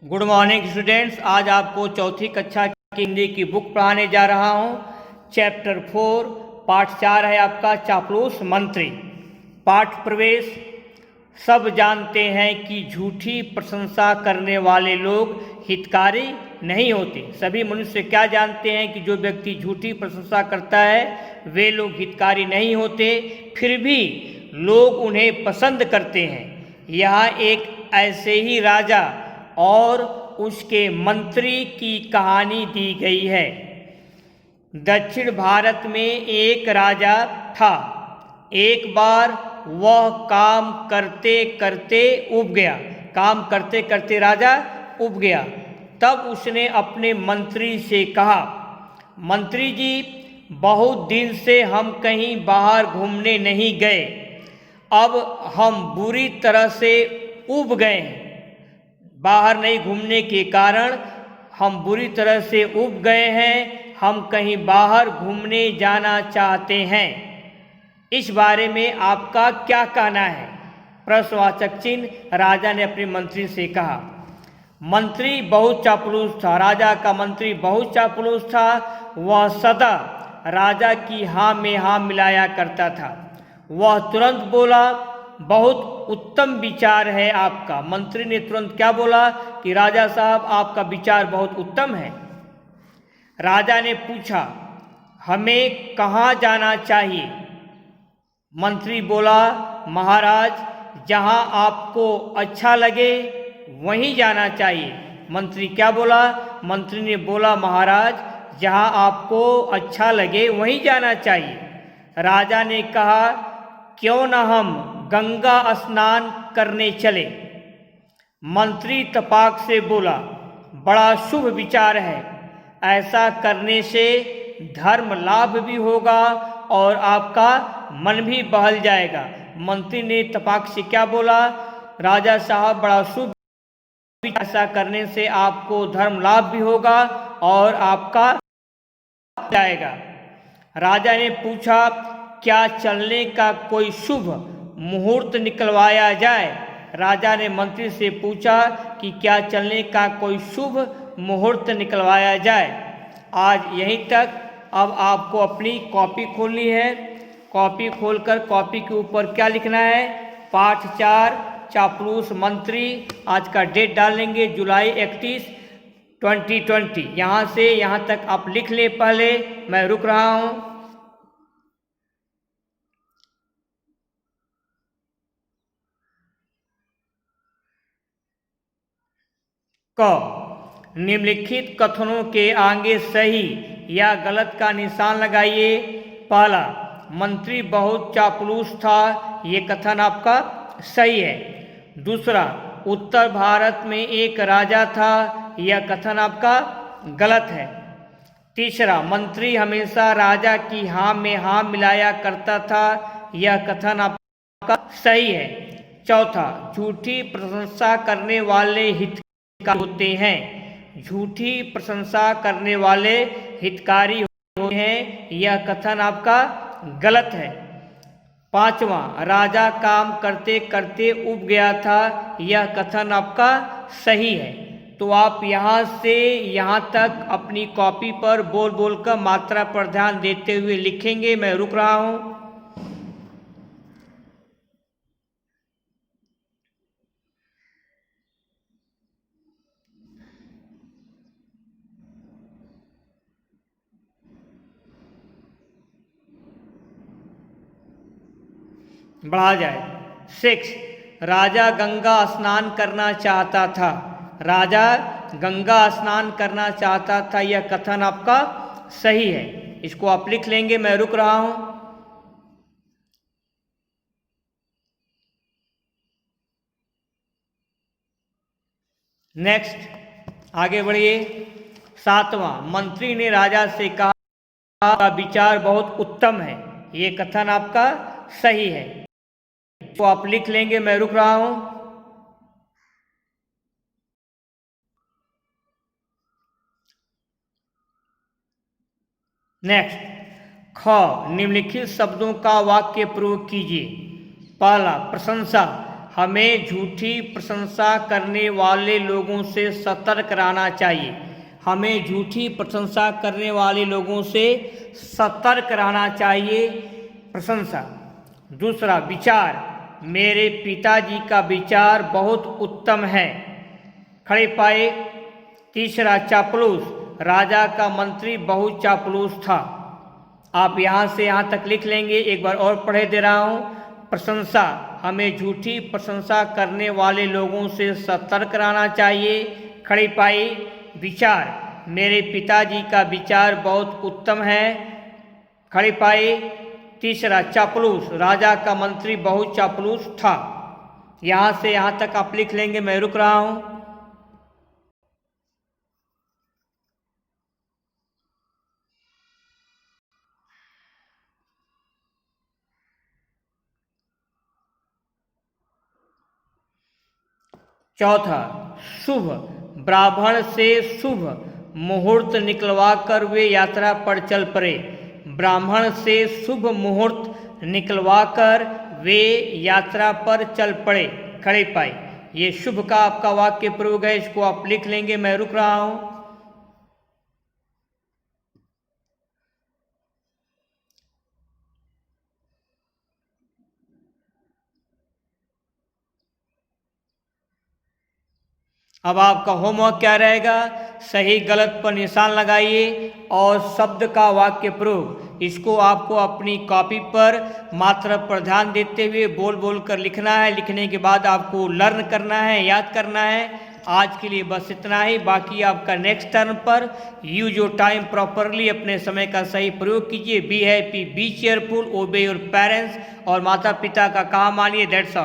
Good morning students. आज आपको चौथी कक्षा की हिंदी की बुक पढ़ाने जा रहा हूँ। चैप्टर 4 पाठ 4 है आपका चापलूस मंत्री। पाठ प्रवेश। सब जानते हैं कि झूठी प्रशंसा करने वाले लोग हितकारी नहीं होते। सभी मनुष्य क्या जानते हैं कि जो व्यक्ति झूठी प्रशंसा करता है वे लोग हितकारी नहीं होते, फिर भी लोग उन्हें पसंद करते हैं। यहाँ एक ऐसे ही राजा और उसके मंत्री की कहानी दी गई है। दक्षिण भारत में एक राजा था। एक बार वह काम करते करते ऊब गया। काम करते करते राजा ऊब गया। तब उसने अपने मंत्री से कहा, मंत्री जी, बहुत दिन से हम कहीं बाहर घूमने नहीं गए। अब हम बुरी तरह से ऊब गए हैं। बाहर नहीं घूमने के कारण हम बुरी तरह से ऊब गए हैं। हम कहीं बाहर घूमने जाना चाहते हैं। इस बारे में आपका क्या कहना है? प्रश्नवाचक चिन्ह। राजा ने अपने मंत्री से कहा। मंत्री बहुत चापलूस था। राजा का मंत्री बहुत चापलूस था। वह सदा राजा की हाँ में हाँ मिलाया करता था। वह तुरंत बोला, बहुत उत्तम विचार है आपका। मंत्री ने तुरंत क्या बोला कि राजा साहब, आपका विचार बहुत उत्तम है। राजा ने पूछा, हमें कहाँ जाना चाहिए? मंत्री बोला, महाराज, जहाँ आपको अच्छा लगे वहीं जाना चाहिए। मंत्री क्या बोला? मंत्री ने बोला, महाराज, जहाँ आपको अच्छा लगे वहीं जाना चाहिए। राजा ने कहा, क्यों न हम गंगा स्नान करने चले? मंत्री तपाक से बोला, बड़ा शुभ विचार है। ऐसा करने से धर्म लाभ भी होगा और आपका मन भी बहल जाएगा। मंत्री ने तपाक से क्या बोला? राजा साहब, बड़ा शुभ, ऐसा करने से आपको धर्म लाभ भी होगा और आपका जाएगा। राजा ने पूछा, क्या चलने का कोई शुभ मुहूर्त निकलवाया जाए? राजा ने मंत्री से पूछा कि क्या चलने का कोई शुभ मुहूर्त निकलवाया जाए। आज यहीं तक। अब आपको अपनी कॉपी खोलनी है। कॉपी खोलकर कॉपी के ऊपर क्या लिखना है? पाठ 4 चापलूस मंत्री। आज का डेट डाल लेंगे जुलाई 31, 2020। यहाँ से यहाँ तक आप लिख ले। पहले मैं रुक रहा हूँ। क, निम्नलिखित कथनों के आगे सही या गलत का निशान लगाइए। पहला, मंत्री बहुत चापलूस था। ये कथन आपका सही है। दूसरा, उत्तर भारत में एक राजा था। यह कथन आपका गलत है। तीसरा, मंत्री हमेशा राजा की हाँ में हाँ मिलाया करता था। यह कथन आपका सही है। चौथा, झूठी प्रशंसा करने वाले हितकारी होते हैं। झूठी प्रशंसा करने वाले हितकारी होते हैं। यह कथन आपका गलत है। पांचवा, राजा काम करते करते ऊब गया था। यह कथन आपका सही है। तो आप यहाँ से यहाँ तक अपनी कॉपी पर बोल बोल कर मात्रा पर ध्यान देते हुए लिखेंगे। मैं रुक रहा हूँ। बढ़ा जाए। 6, राजा गंगा स्नान करना चाहता था। राजा गंगा स्नान करना चाहता था। यह कथन आपका सही है। इसको आप लिख लेंगे। मैं रुक रहा हूं। नेक्स्ट, आगे बढ़िए। 7वां, मंत्री ने राजा से कहा, आपका विचार बहुत उत्तम है। यह कथन आपका सही है। तो आप लिख लेंगे। मैं रुक रहा हूं। नेक्स्ट, ख, निम्नलिखित शब्दों का वाक्य प्रयोग कीजिए। पहला, प्रशंसा हमें झूठी प्रशंसा करने वाले लोगों से सतर्क रहना चाहिए। हमें झूठी प्रशंसा करने वाले लोगों से सतर्क रहना चाहिए। प्रशंसा। दूसरा, विचार। मेरे पिताजी का विचार बहुत उत्तम है। खड़े पाए। तीसरा, चापलूस। राजा का मंत्री बहुत चापलूस था। आप यहाँ से यहाँ तक लिख लेंगे। एक बार और पढ़े दे रहा हूँ। प्रशंसा, हमें झूठी प्रशंसा करने वाले लोगों से सतर्क रहना चाहिए। खड़ी पाई। विचार, मेरे पिताजी का विचार बहुत उत्तम है। खड़ी पाई। तीसरा, चापलूस। राजा का मंत्री बहुत चापलूस था। यहाँ से यहाँ तक आप लिख लेंगे। मैं रुक रहा हूँ। चौथा, शुभ। ब्राह्मण से शुभ मुहूर्त निकलवा कर वे यात्रा पर चल पड़े। ब्राह्मण से शुभ मुहूर्त निकलवा कर वे यात्रा पर चल पड़े। खड़े पाए। ये शुभ का आपका वाक्य प्रयोग है। इसको आप लिख लेंगे। मैं रुक रहा हूं। अब आपका होमवर्क क्या रहेगा? सही गलत पर निशान लगाइए और शब्द का वाक्य प्रयोग इसको आपको अपनी कॉपी पर मात्रा पर ध्यान देते हुए बोल बोल कर लिखना है। लिखने के बाद आपको लर्न करना है, याद करना है। आज के लिए बस इतना ही। बाकी आपका नेक्स्ट टर्म पर यूज योर टाइम प्रॉपरली, अपने समय का सही प्रयोग कीजिए। बी हैप्पी, बी चेयरफुल, ओबे योर पेरेंट्स और माता पिता का काम मानिए। That's all.